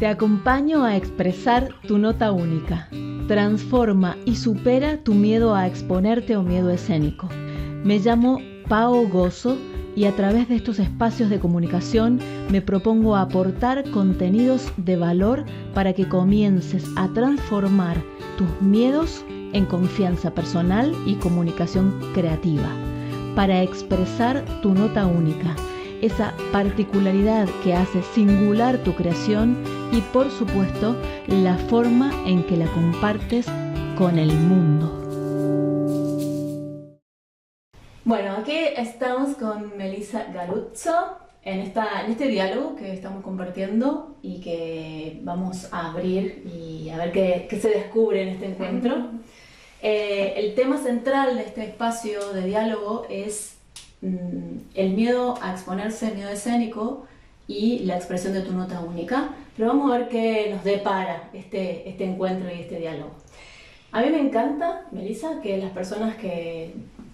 Te acompaño a expresar tu nota única. Transforma y supera tu miedo a exponerte o miedo escénico. Me llamo Pao Gozo y a través de estos espacios de comunicación me propongo aportar contenidos de valor para que comiences a transformar tus miedos en confianza personal y comunicación creativa, para expresar tu nota única, esa particularidad que hace singular tu creación y, por supuesto, la forma en que la compartes con el mundo. Bueno, aquí estamos con Melissa Galuzzo en este diálogo que estamos compartiendo y que vamos a abrir y a ver qué se descubre en este encuentro. El tema central de este espacio de diálogo es el miedo a exponerse, el miedo escénico y la expresión de tu nota única. Pero vamos a ver qué nos depara este encuentro y este diálogo. A mí me encanta, Melissa, que las personas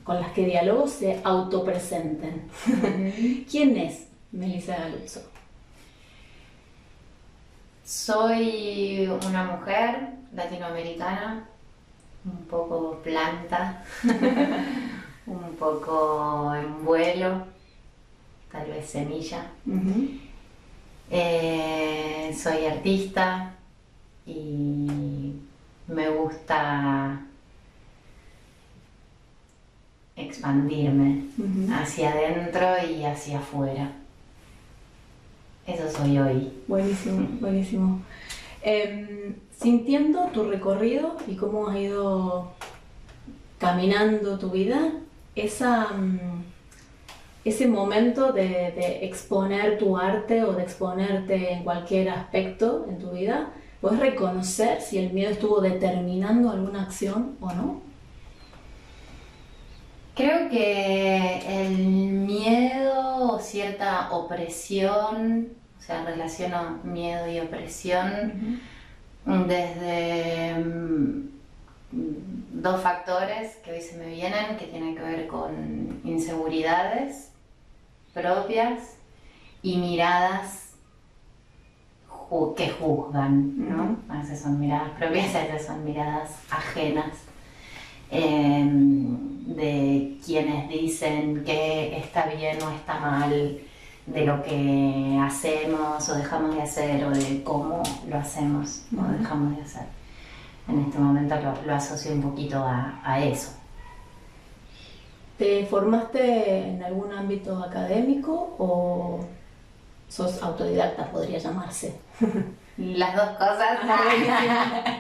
con las que dialogo se autopresenten. ¿Quién es Melissa Galuzzo? Soy una mujer latinoamericana, un poco planta, un poco en vuelo, tal vez semilla. Soy artista y me gusta expandirme hacia adentro y hacia afuera. Eso soy hoy. Buenísimo, buenísimo. Sintiendo tu recorrido y cómo has ido caminando tu vida, ese momento de exponer tu arte o de exponerte en cualquier aspecto en tu vida, ¿puedes reconocer si el miedo estuvo determinando alguna acción o no? Creo que el miedo o cierta opresión, o sea, relaciono miedo y opresión desde dos factores que hoy se me vienen, que tienen que ver con inseguridades propias y miradas que juzgan, ¿no? A veces son miradas propias, a veces son miradas ajenas. De quienes dicen que está bien o está mal, de lo que hacemos o dejamos de hacer, o de cómo lo hacemos o dejamos de hacer. En este momento lo asocio un poquito a eso. ¿Te formaste en algún ámbito académico o sos autodidacta, podría llamarse? Las dos cosas.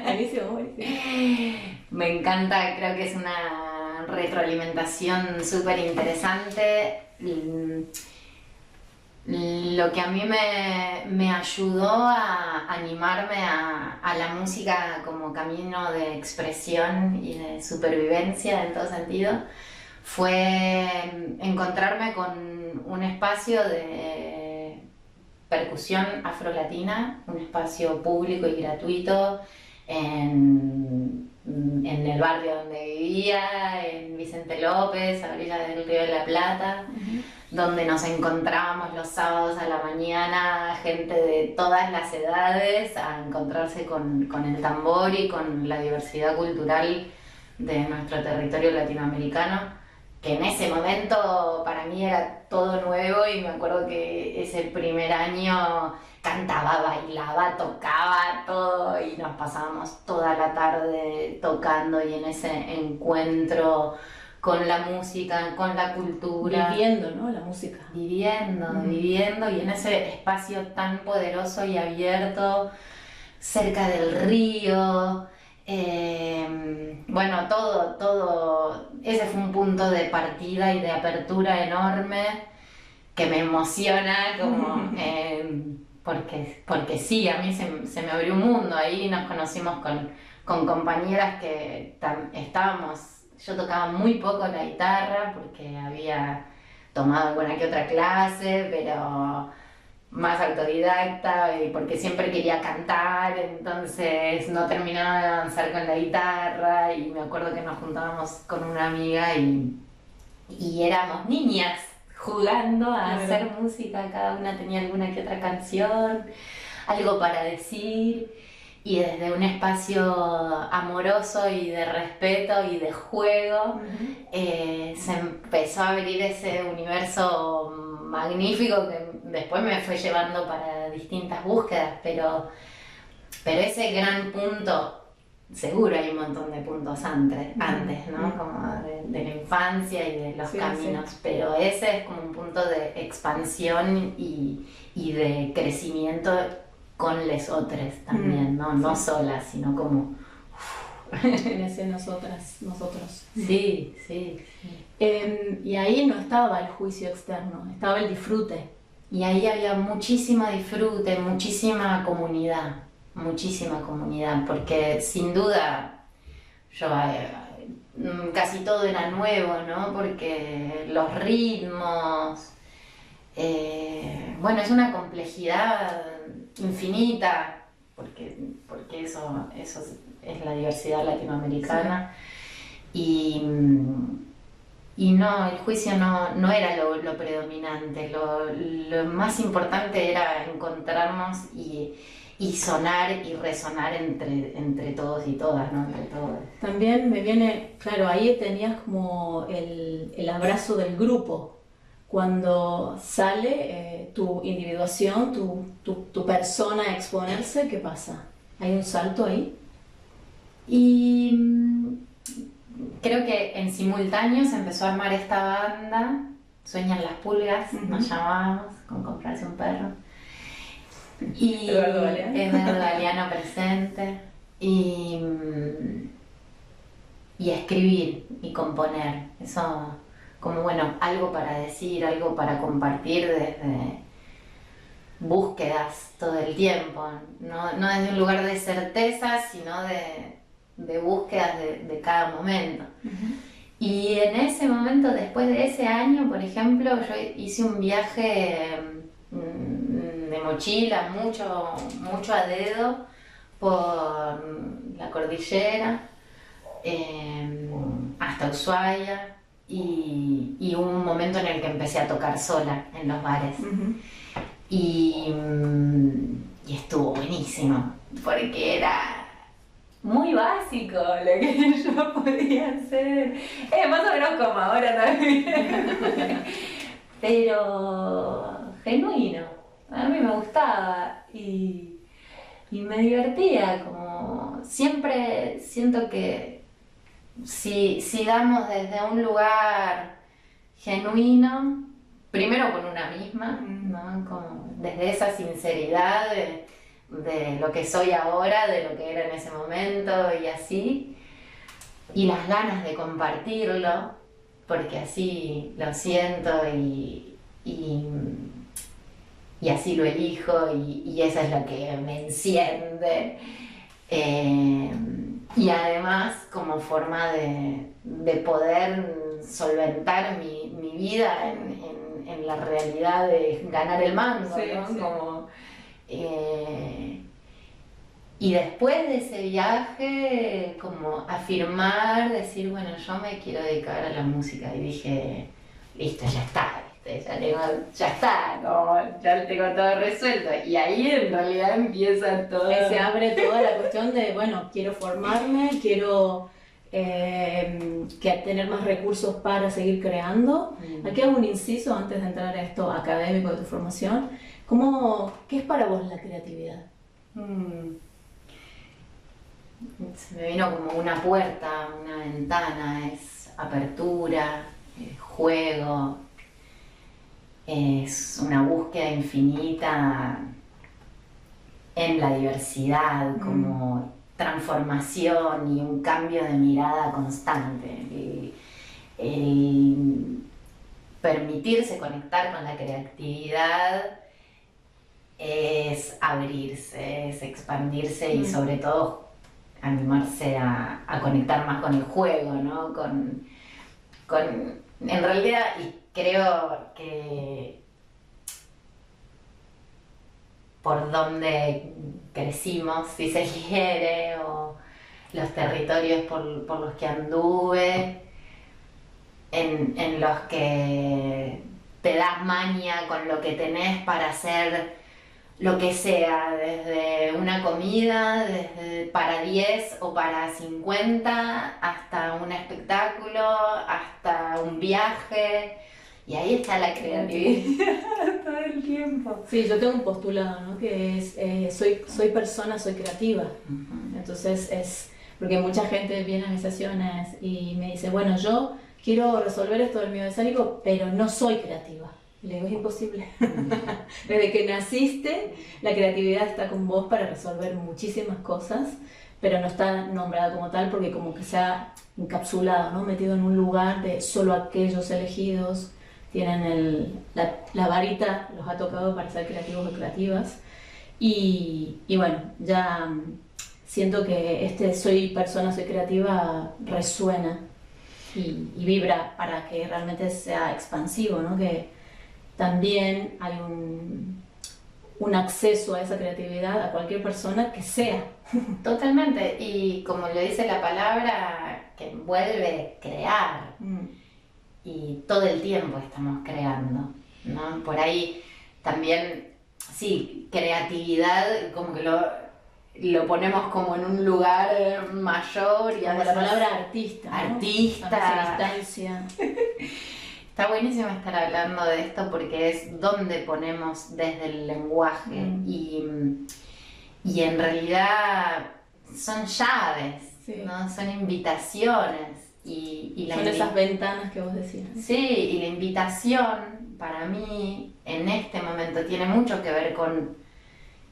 Buenísimo, buenísimo. Me encanta, creo que es una retroalimentación súper interesante. Lo que a mí me ayudó a animarme a la música como camino de expresión y de supervivencia en todo sentido fue encontrarme con un espacio de percusión afrolatina, un espacio público y gratuito en el barrio donde vivía, en Vicente López, a orillas del Río de la Plata, donde nos encontrábamos los sábados a la mañana, gente de todas las edades, a encontrarse con el tambor y con la diversidad cultural de nuestro territorio latinoamericano, que en ese momento para mí era todo nuevo, y me acuerdo que ese primer año cantaba, bailaba, tocaba todo y nos pasábamos toda la tarde tocando y en ese encuentro con la música, con la cultura. Viviendo, ¿no? La música. Viviendo y en ese espacio tan poderoso y abierto, cerca del río. Bueno, todo, ese fue un punto de partida y de apertura enorme que me emociona, como, porque sí, a mí se me abrió un mundo. Ahí nos conocimos con compañeras que yo tocaba muy poco la guitarra porque había tomado alguna que otra clase, pero más autodidacta, y porque siempre quería cantar, entonces no terminaba de avanzar con la guitarra. Y me acuerdo que nos juntábamos con una amiga y éramos niñas jugando a hacer música, cada una tenía alguna que otra canción, algo para decir, y desde un espacio amoroso y de respeto y de juego se empezó a abrir ese universo magnífico que después me fue llevando para distintas búsquedas, pero ese gran punto, seguro hay un montón de puntos antes, ¿no? Como de la infancia y de los caminos, pero ese es como un punto de expansión y de crecimiento con les otras también, ¿no? No solas, sino como... En ese nosotros. Sí. Y ahí no estaba el juicio externo, estaba el disfrute. Y ahí había muchísimo disfrute, muchísima comunidad, porque sin duda yo casi todo era nuevo, ¿no? Porque los ritmos, bueno, es una complejidad infinita, porque eso es la diversidad latinoamericana. Sí. Y no, el juicio no era lo predominante, lo más importante era encontrarnos y sonar y resonar entre todos y todas, ¿no? Entre todos. También me viene, claro, ahí tenías como el abrazo del grupo. Cuando sale tu individuación, tu persona a exponerse, ¿qué pasa? ¿Hay un salto ahí? Y creo que en simultáneo se empezó a armar esta banda, Sueñan las Pulgas, nos llamábamos, con comprarse un perro. Y Eduardo Galeano presente. Y escribir y componer. Eso, como bueno, algo para decir, algo para compartir desde búsquedas todo el tiempo. No desde un lugar de certeza, sino de búsquedas de cada momento. Y en ese momento, después de ese año, por ejemplo, yo hice un viaje de mochila, mucho a dedo, por la cordillera, hasta Ushuaia, y hubo un momento en el que empecé a tocar sola en los bares. Y estuvo buenísimo, porque era muy básico lo que yo podía hacer. Más o menos como ahora también. Pero genuino. A mí me gustaba y me divertía. Como siempre siento que si damos desde un lugar genuino, primero con una misma, ¿no? Como desde esa sinceridad de lo que soy ahora, de lo que era en ese momento y así, y las ganas de compartirlo, porque así lo siento y así lo elijo y eso es lo que me enciende. Y además como forma de poder solventar mi vida en la realidad de ganar el mango, ¿no? Sí. Como, y después de ese viaje, como afirmar, decir, bueno, yo me quiero dedicar a la música. Y dije, listo, ya está, ¿viste? Ya está, como, ya tengo todo resuelto. Y ahí en realidad empieza todo. Se abre toda la cuestión de, bueno, quiero formarme, quiero que tener más recursos para seguir creando. Aquí hago un inciso antes de entrar a esto académico de tu formación. ¿Qué es para vos la creatividad? Se me vino como una puerta, una ventana, es apertura, es juego, es una búsqueda infinita en la diversidad, como transformación y un cambio de mirada constante. El permitirse conectar con la creatividad es abrirse, es expandirse y sobre todo animarse a conectar más con el juego, ¿no? En realidad, y creo que por donde crecimos, si se quiere, o los territorios por los que anduve, en los que te das maña con lo que tenés para hacer lo que sea, desde una comida, desde para 10 o para 50, hasta un espectáculo, hasta un viaje. Y ahí está la creatividad todo el tiempo. Sí, yo tengo un postulado, ¿no? Que es, soy persona, soy creativa. Entonces es, porque mucha gente viene a mis sesiones y me dice, bueno, yo quiero resolver esto del miedo escénico, pero no soy creativa. Y le digo, es imposible. Desde que naciste, la creatividad está con vos para resolver muchísimas cosas, pero no está nombrada como tal porque como que se ha encapsulado, ¿no? Metido en un lugar de solo aquellos elegidos tienen la varita, los ha tocado para ser creativos o creativas. Y bueno, ya siento que soy persona, soy creativa resuena y vibra para que realmente sea expansivo, ¿no? Que también hay un acceso a esa creatividad a cualquier persona que sea. Totalmente, y como lo dice la palabra, que envuelve crear. Y todo el tiempo estamos creando, ¿no? Por ahí también, sí, creatividad, como que lo ponemos como en un lugar mayor. Y como la palabra artista, ¿no? Artista. A distancia. Está buenísimo estar hablando de esto porque es donde ponemos desde el lenguaje y en realidad son llaves, sí, ¿no? Son invitaciones. Son esas ventanas que vos decías. Sí, y la invitación para mí en este momento tiene mucho que ver con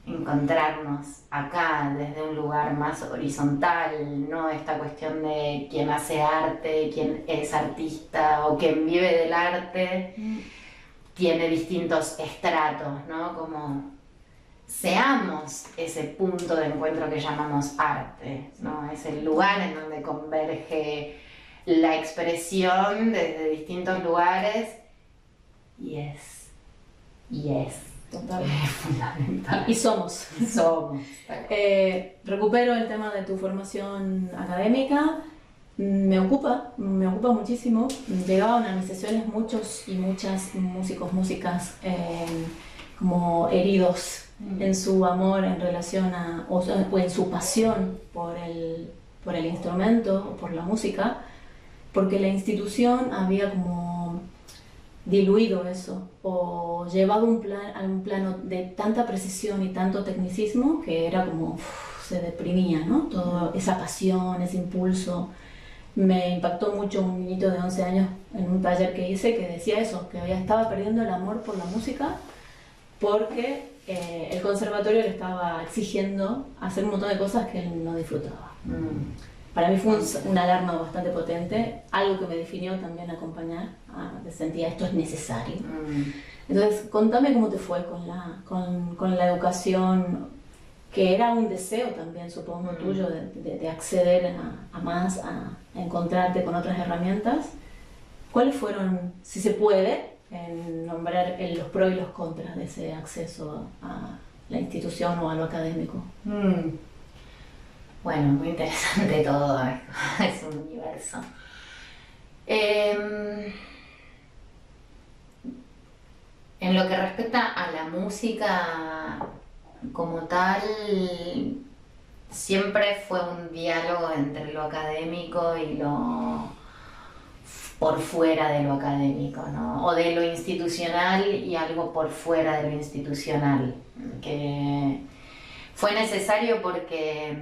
encontrarnos acá desde un lugar más horizontal, no esta cuestión de quién hace arte, quién es artista o quién vive del arte, tiene distintos estratos, ¿no? Como seamos ese punto de encuentro que llamamos arte, ¿no? Es el lugar en donde converge la expresión desde distintos lugares y es totalmente fundamental. Y somos. Recupero el tema de tu formación académica. Me ocupa muchísimo. Llegaban a mis sesiones muchos y muchas músicos, músicas como heridos en su amor en relación o en su pasión por el instrumento o por la música, porque la institución había como diluido eso o llevado a un plano de tanta precisión y tanto tecnicismo que era como se deprimía, ¿no? Toda esa pasión, ese impulso. Me impactó mucho un niñito de 11 años en un taller que hice que decía eso, que estaba perdiendo el amor por la música porque el conservatorio le estaba exigiendo hacer un montón de cosas que él no disfrutaba. Para mí fue una alarma bastante potente, algo que me definió también acompañar, sentía esto es necesario. Entonces, contame cómo te fue con la educación, que era un deseo también, supongo, tuyo, de acceder a más, a encontrarte con otras herramientas. ¿Cuáles fueron, si se puede, en nombrar los pros y los contras de ese acceso a la institución o a lo académico? Bueno, muy interesante todo, es un universo. En lo que respecta a la música como tal, siempre fue un diálogo entre lo académico y lo por fuera de lo académico, ¿no? O de lo institucional y algo por fuera de lo institucional, que fue necesario porque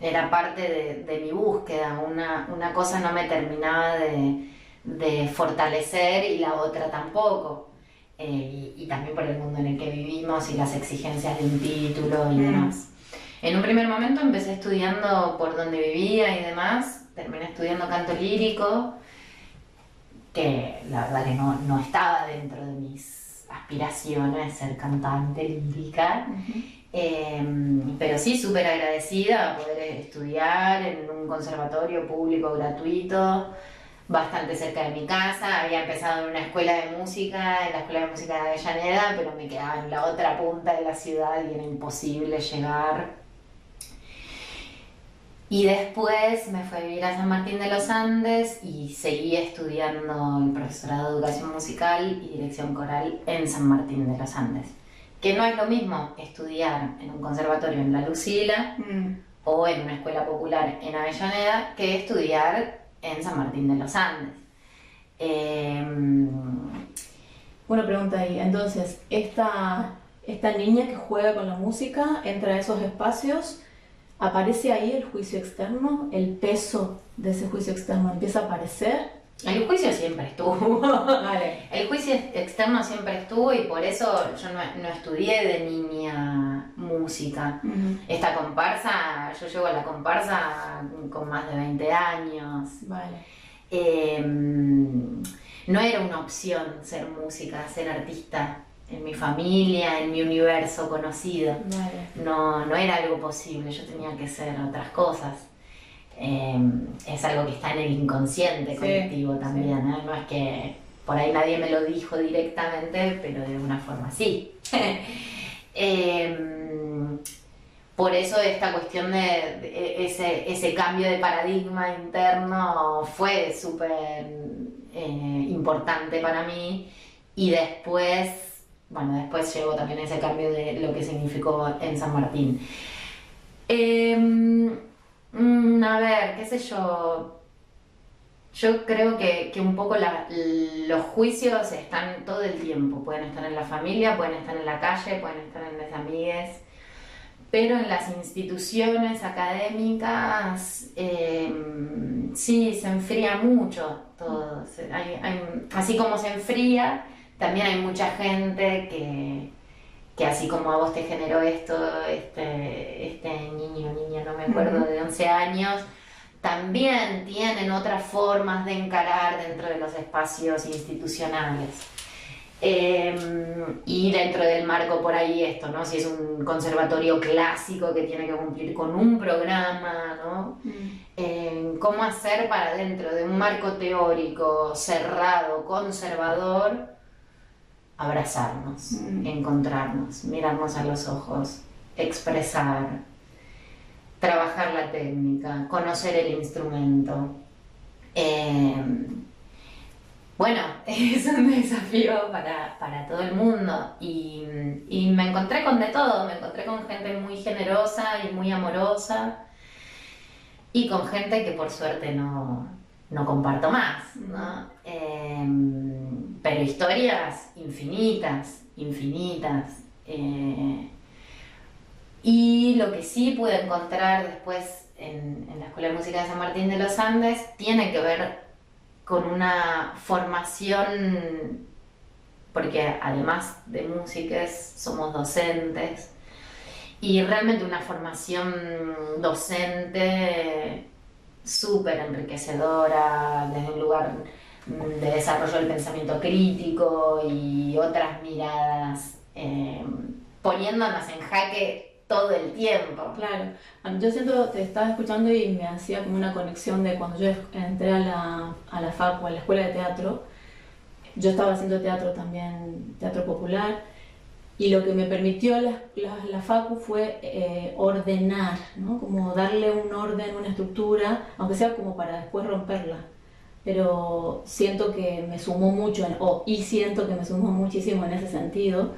era parte de mi búsqueda. Una cosa no me terminaba de fortalecer y la otra tampoco. Y también por el mundo en el que vivimos y las exigencias de un título y demás. En un primer momento empecé estudiando por donde vivía y demás. Terminé estudiando canto lírico, que la verdad que no estaba dentro de mis aspiraciones ser cantante lírica. Pero sí, súper agradecida a poder estudiar en un conservatorio público gratuito, bastante cerca de mi casa. Había empezado en una escuela de música, en la Escuela de Música de Avellaneda, pero me quedaba en la otra punta de la ciudad y era imposible llegar. Y después me fui a vivir a San Martín de los Andes y seguí estudiando el profesorado de educación musical y dirección coral en San Martín de los Andes. Que no es lo mismo estudiar en un conservatorio en La Lucila o en una escuela popular en Avellaneda que estudiar en San Martín de los Andes. Una pregunta ahí. Entonces, esta niña que juega con la música entra a esos espacios. ¿Aparece ahí el juicio externo? ¿El peso de ese juicio externo empieza a aparecer? El juicio siempre estuvo. Vale. El juicio externo siempre estuvo y por eso yo no estudié de niña música. Esta comparsa, yo llego a la comparsa con más de 20 años. Vale. No era una opción ser música, ser artista. En mi familia, en mi universo conocido. Vale. No era algo posible, yo tenía que hacer otras cosas. Es algo que está en el inconsciente colectivo también, sí. No es que por ahí nadie me lo dijo directamente, pero de alguna forma sí. Por eso esta cuestión de ese cambio de paradigma interno fue súper importante para mí y después llegó también ese cambio de lo que significó en San Martín. A ver, qué sé yo. Yo creo que un poco los juicios están todo el tiempo. Pueden estar en la familia, pueden estar en la calle, pueden estar en las amigues. Pero en las instituciones académicas, sí, se enfría mucho todo. Así como se enfría, también hay mucha gente que así como a vos te generó esto, este niño o niña, no me acuerdo, de 11 años, también tienen otras formas de encarar dentro de los espacios institucionales. Y dentro del marco por ahí esto, ¿no? Si es un conservatorio clásico que tiene que cumplir con un programa, ¿no? ¿Cómo hacer para dentro de un marco teórico cerrado, conservador, abrazarnos, encontrarnos, mirarnos a los ojos, expresar, trabajar la técnica, conocer el instrumento? Bueno, es un desafío para todo el mundo y me encontré con de todo, me encontré con gente muy generosa y muy amorosa y con gente que por suerte no comparto más, ¿no? Pero historias infinitas. Y lo que sí pude encontrar después en la Escuela de Música de San Martín de los Andes tiene que ver con una formación, porque además de músicos somos docentes, y realmente una formación docente súper enriquecedora desde un lugar de desarrollo del pensamiento crítico y otras miradas, poniéndonos en jaque todo el tiempo. Claro, yo siento, te estaba escuchando y me hacía como una conexión de cuando yo entré a la facu, a la escuela de teatro. Yo estaba haciendo teatro también, teatro popular, y lo que me permitió la facu fue ordenar, ¿no? Como darle un orden, una estructura, aunque sea como para después romperla. Pero siento que me sumó mucho, siento que me sumó muchísimo en ese sentido.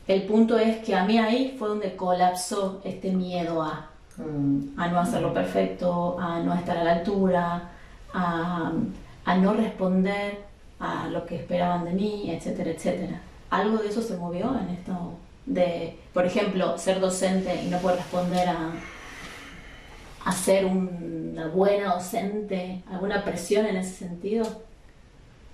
El punto es que a mí ahí fue donde colapsó este miedo a no hacerlo perfecto, a no estar a la altura, a no responder a lo que esperaban de mí, etcétera, etcétera. ¿Algo de eso se movió en esto de, por ejemplo, ser docente y no poder responder a ser una buena docente? ¿Alguna presión en ese sentido?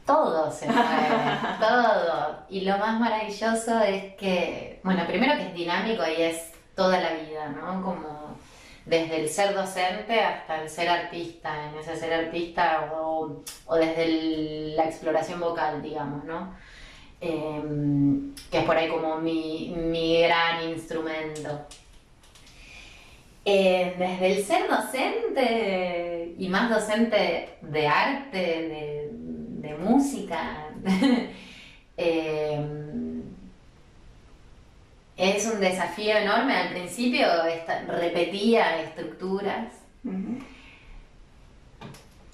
Todo se mueve, todo. Y lo más maravilloso es que, bueno, primero que es dinámico y es toda la vida, ¿no? Como desde el ser docente hasta el ser artista, en ese ser artista o desde la exploración vocal, digamos, ¿no? Que es por ahí como mi gran instrumento. Desde el ser docente y más docente de arte, de música, es un desafío enorme. Al principio repetía estructuras Ujú.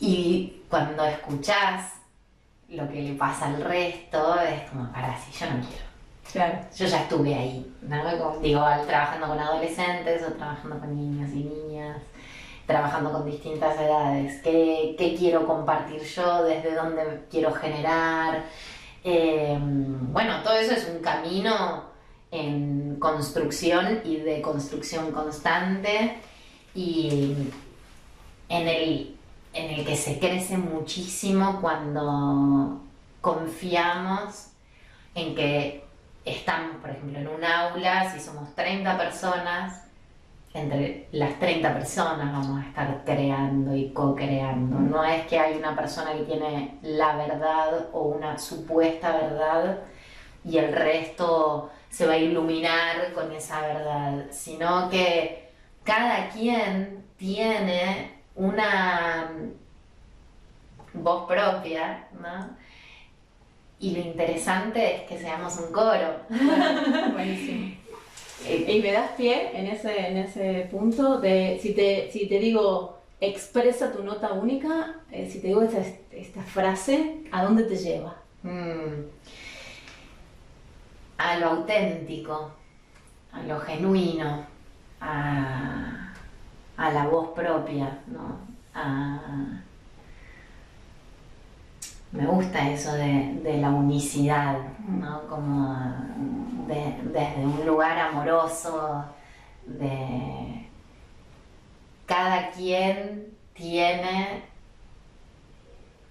Y cuando escuchás lo que le pasa al resto, es como, pará, si yo no quiero. Claro. Yo ya estuve ahí, ¿no? Como, digo, trabajando con adolescentes o trabajando con niños y niñas, trabajando con distintas edades. ¿Qué quiero compartir yo? ¿Desde dónde quiero generar? Bueno, todo eso es un camino en construcción y de construcción constante y en el que se crece muchísimo cuando confiamos en que estamos, por ejemplo, en un aula, si somos 30 personas, entre las 30 personas vamos a estar creando y co-creando. No es que hay una persona que tiene la verdad o una supuesta verdad y el resto se va a iluminar con esa verdad, sino que cada quien tiene una voz propia, ¿no? Y lo interesante es que seamos un coro. Buenísimo. Y me das pie en ese punto de, si te digo, expresa tu nota única, si te digo esta frase, ¿a dónde te lleva? A lo auténtico, a lo genuino, a la voz propia, ¿no? Me gusta eso de la unicidad, ¿no? Como desde un lugar amoroso, de cada quien tiene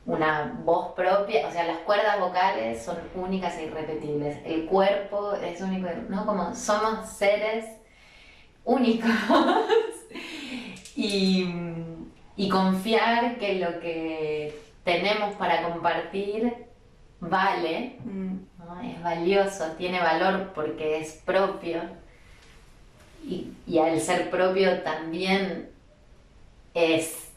una voz propia, o sea, las cuerdas vocales son únicas e irrepetibles, el cuerpo es único, ¿no? Como somos seres únicos y confiar que lo que tenemos para compartir vale, ¿no? Es valioso, tiene valor porque es propio y al ser propio también es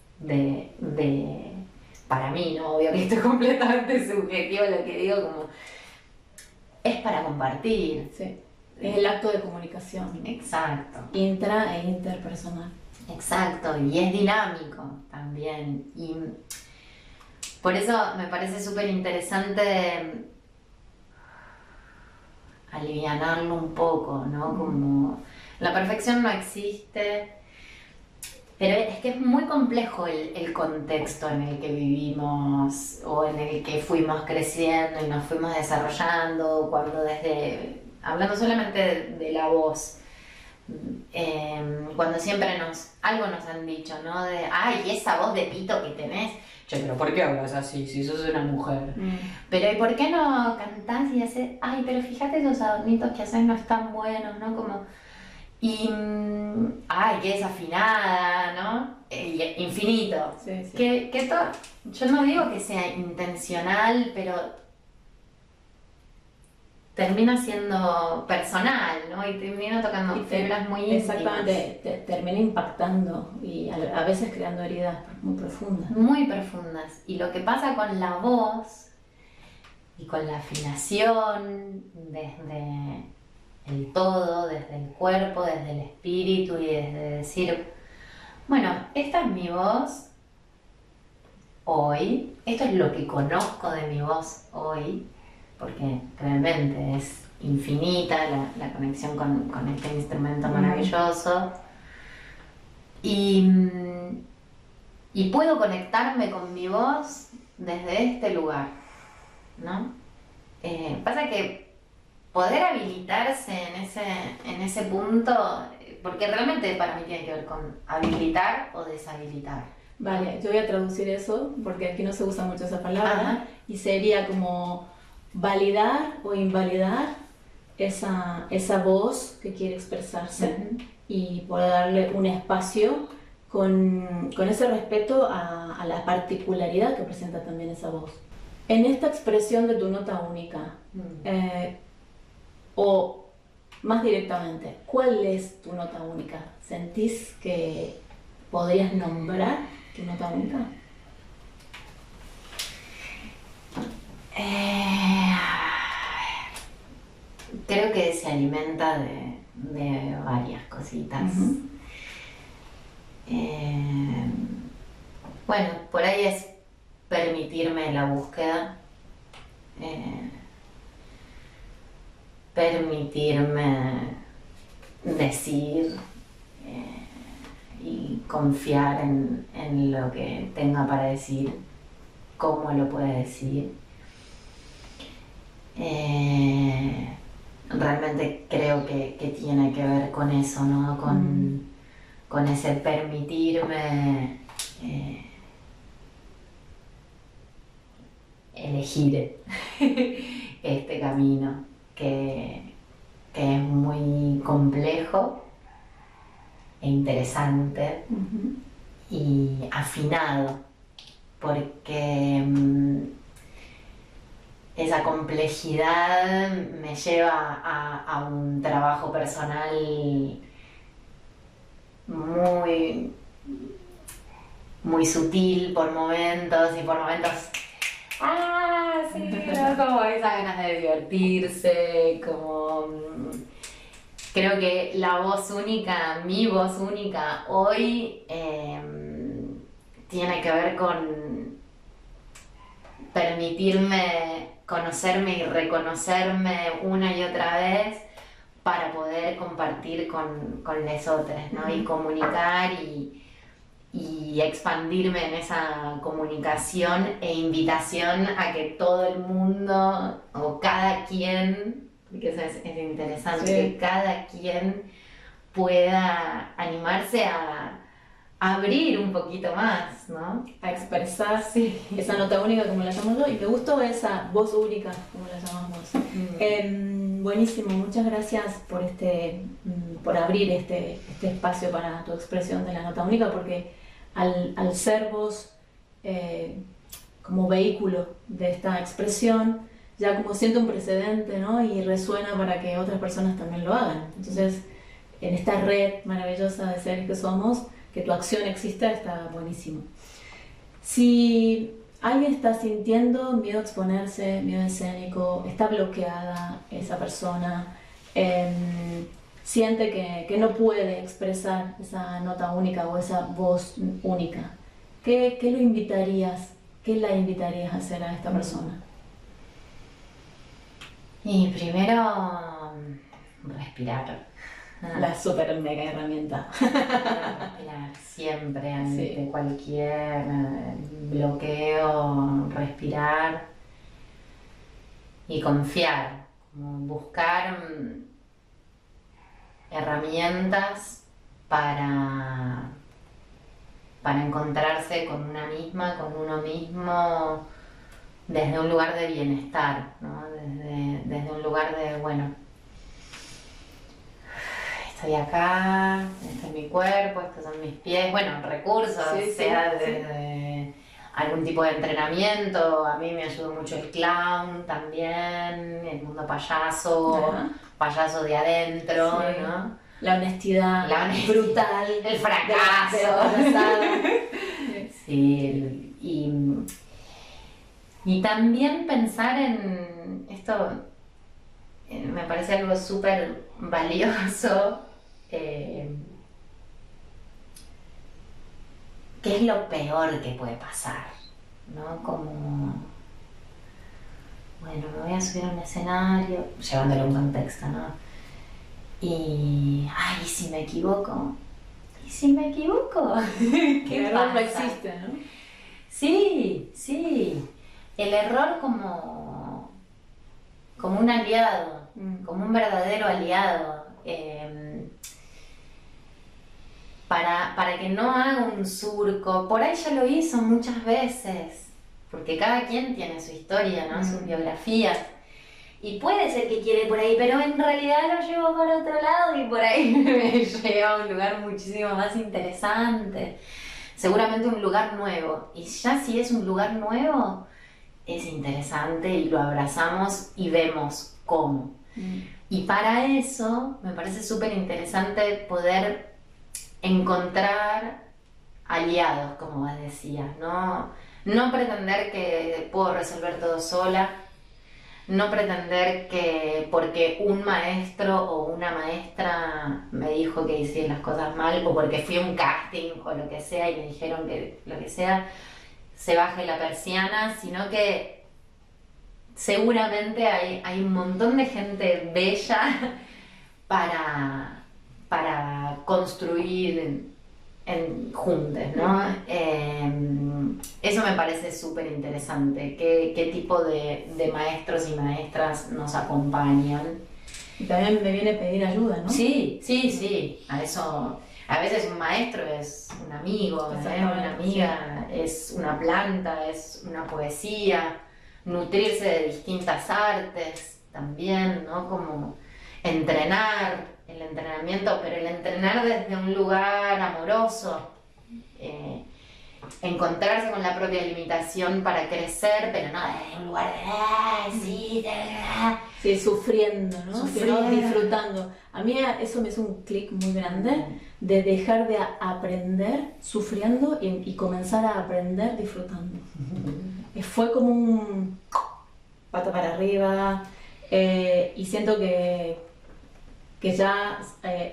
para mí, ¿no? Obvio que esto es completamente subjetivo lo que digo, como es para compartir. Sí. Es el acto de comunicación. Exacto. Intra e interpersonal. Exacto, y es dinámico también. Y por eso me parece súper interesante alivianarlo un poco, ¿no? Como la perfección no existe, pero es que es muy complejo el contexto en el que vivimos o en el que fuimos creciendo y nos fuimos desarrollando, cuando hablando solamente de la voz, cuando siempre algo nos han dicho, ¿no? De, ay, esa voz de pito que tenés. Che, pero ¿por qué hablas así si sos una mujer? Pero ¿y por qué no cantás y haces, ay, pero fíjate esos adornitos que haces no están buenos, ¿no? Como, y, ay, qué desafinada, ¿no? Infinito. Sí, sí. Yo no digo que sea intencional, pero termina siendo personal, ¿no? Y termina tocando fibras muy íntimas. Exactamente, termina impactando y a veces creando heridas muy profundas. Muy profundas. Y lo que pasa con la voz y con la afinación desde el todo, desde el cuerpo, desde el espíritu y desde decir, bueno, esta es mi voz hoy, esto es lo que conozco de mi voz hoy, porque realmente es infinita la conexión con este instrumento maravilloso. Y puedo conectarme con mi voz desde este lugar, ¿no? Pasa que poder habilitarse en ese punto, porque realmente para mí tiene que ver con habilitar o deshabilitar. Vale, yo voy a traducir eso porque aquí no se usa mucho esa palabra. Ajá. Y sería como validar o invalidar esa voz que quiere expresarse y poder darle un espacio con ese respeto a la particularidad que presenta también esa voz. En esta expresión de tu nota única, o más directamente, ¿cuál es tu nota única? ¿Sentís que podrías nombrar tu nota única? Creo que se alimenta de varias cositas. Bueno, por ahí es permitirme la búsqueda, permitirme decir y confiar en lo que tenga para decir, cómo lo puede decir. Realmente creo que tiene que ver con eso, ¿no? Con ese permitirme elegir este camino que es muy complejo e interesante y afinado, porque esa complejidad me lleva a un trabajo personal muy, muy sutil por momentos y por momentos sí, ¿no? Como esas ganas de divertirse, como creo que la voz única, mi voz única hoy tiene que ver con permitirme conocerme y reconocerme una y otra vez para poder compartir con lesotres, ¿no? Y comunicar y expandirme en esa comunicación e invitación a que todo el mundo o cada quien, porque eso es interesante, sí, que cada quien pueda animarse a abrir un poquito más, ¿no? A expresar esa nota única, como la llamo yo, y me gustó esa voz única, como la llamas vos. Buenísimo, muchas gracias por abrir este espacio para tu expresión de la nota única, porque al ser vos como vehículo de esta expresión, ya como siento un precedente, ¿no? Y resuena para que otras personas también lo hagan. Entonces, en esta red maravillosa de seres que somos, que tu acción exista, está buenísimo. Si alguien está sintiendo miedo a exponerse, miedo escénico, está bloqueada esa persona, siente que no puede expresar esa nota única o esa voz única, ¿qué lo invitarías, qué la invitarías a hacer a esta persona? Y primero, respirar. La super mega herramienta. Respirar siempre ante cualquier bloqueo, respirar y confiar, como buscar herramientas para encontrarse con una misma, con uno mismo, desde un lugar de bienestar, ¿no? Desde un lugar de, bueno, estoy acá, este es mi cuerpo, estos son mis pies, bueno, recursos, sea desde algún tipo de entrenamiento. A mí me ayudó mucho el clown también, el mundo payaso, payaso de adentro, ¿no? La honestidad brutal, el fracaso. Sí, y también pensar en esto, me parece algo súper valioso. ¿Qué es lo peor que puede pasar? ¿No? Como, bueno, me voy a subir a un escenario, llevándole un contexto, ¿no? ¿Y si me equivoco? ¿Y si me equivoco? ¿Qué error no existe, no? Sí. El error como un aliado, como un verdadero aliado. Para que no haga un surco. Por ahí ya lo hizo muchas veces, porque cada quien tiene su historia, ¿no? Sus biografías. Y puede ser que quiere por ahí, pero en realidad lo llevo para otro lado y por ahí me lleva a un lugar muchísimo más interesante. Seguramente un lugar nuevo. Y ya si es un lugar nuevo, es interesante y lo abrazamos y vemos cómo. Y para eso me parece súper interesante poder encontrar aliados, como vos decías, no pretender que puedo resolver todo sola, no pretender que porque un maestro o una maestra me dijo que hice las cosas mal o porque fui a un casting o lo que sea y me dijeron que lo que sea, se baje la persiana, sino que seguramente hay un montón de gente bella para construir juntos, ¿no? Eso me parece súper interesante, qué tipo de maestros y maestras nos acompañan. Y también me viene a pedir ayuda, ¿no? Sí, sí, sí, a eso, a veces un maestro es un amigo, una amiga, es una planta, es una poesía, nutrirse de distintas artes también, ¿no? Como entrenar, el entrenamiento, pero el entrenar desde un lugar amoroso, encontrarse con la propia limitación para crecer, pero no desde un lugar de sí, sí, sufriendo, ¿no? Sufriendo. Sino disfrutando. A mí eso me hizo un clic muy grande de dejar de aprender sufriendo y comenzar a aprender disfrutando. Fue como un pato para arriba, y siento que ya,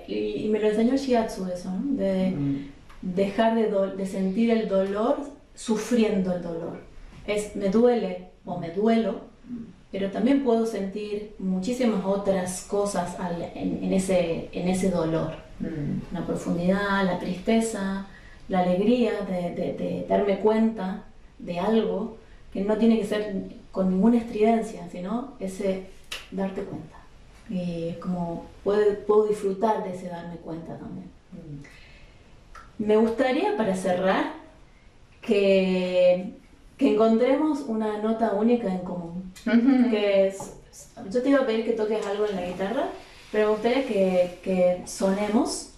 y me lo enseñó el Shiatsu eso, ¿no? De dejar de sentir el dolor sufriendo el dolor. Me duele o me duelo, pero también puedo sentir muchísimas otras cosas en ese dolor. La profundidad, la tristeza, la alegría de darme cuenta de algo que no tiene que ser con ninguna estridencia, sino ese darte cuenta. Y como puedo disfrutar de ese darme cuenta también. Me gustaría, para cerrar, que encontremos una nota única en común. Que yo te iba a pedir que toques algo en la guitarra, pero me gustaría que sonemos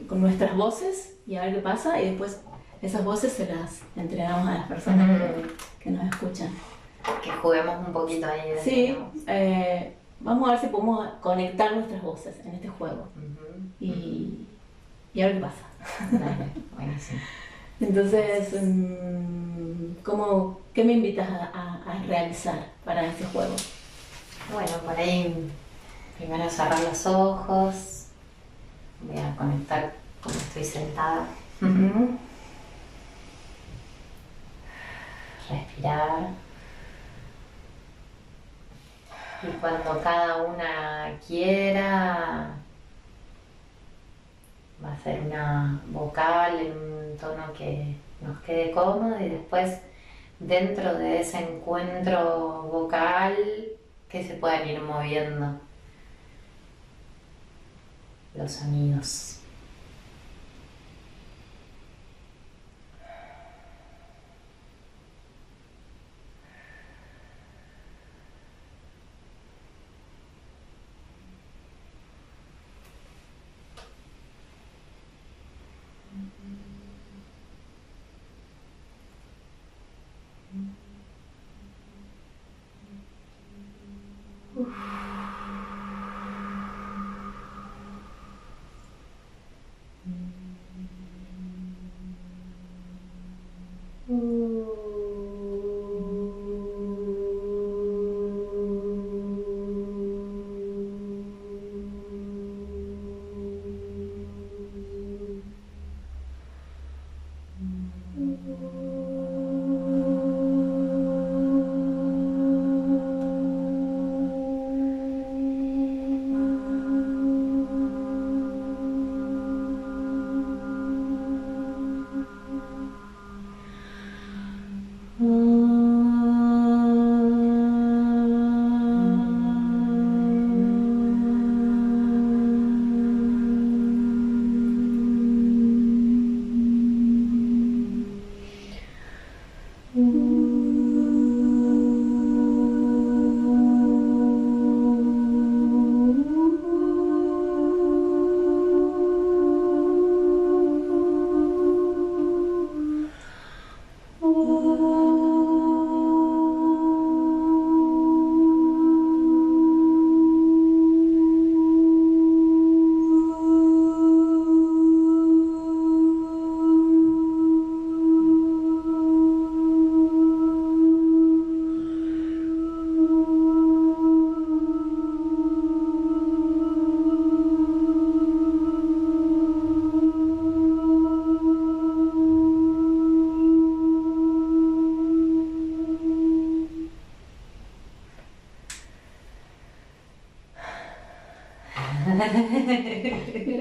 con nuestras voces y a ver qué pasa, y después esas voces se las entregamos a las personas que nos escuchan. Que juguemos un poquito ahí. Sí, vamos a ver si podemos conectar nuestras voces en este juego y a ver qué pasa. Dale, buenísimo. Entonces, ¿qué me invitas a realizar para este juego? Bueno, por ahí primero cerrar los ojos, voy a conectar como estoy sentada. Respirar. Y cuando cada una quiera, va a ser una vocal en un tono que nos quede cómodo y después dentro de ese encuentro vocal que se puedan ir moviendo los sonidos.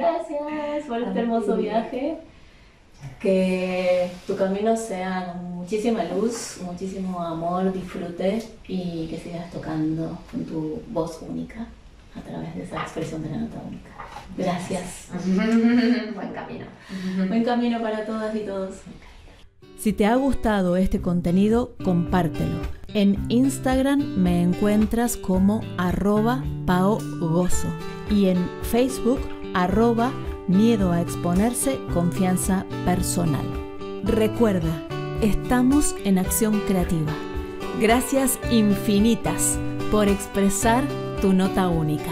Gracias por este hermoso viaje. Que tu camino sea con muchísima luz, muchísimo amor, disfrute y que sigas tocando con tu voz única a través de esa expresión de la nota única. Gracias. Buen camino. Buen camino para todas y todos. Si te ha gustado este contenido, compártelo. En Instagram me encuentras como @paogozo y en Facebook @miedo a exponerse, confianza personal. Recuerda, estamos en acción creativa. Gracias infinitas por expresar tu nota única.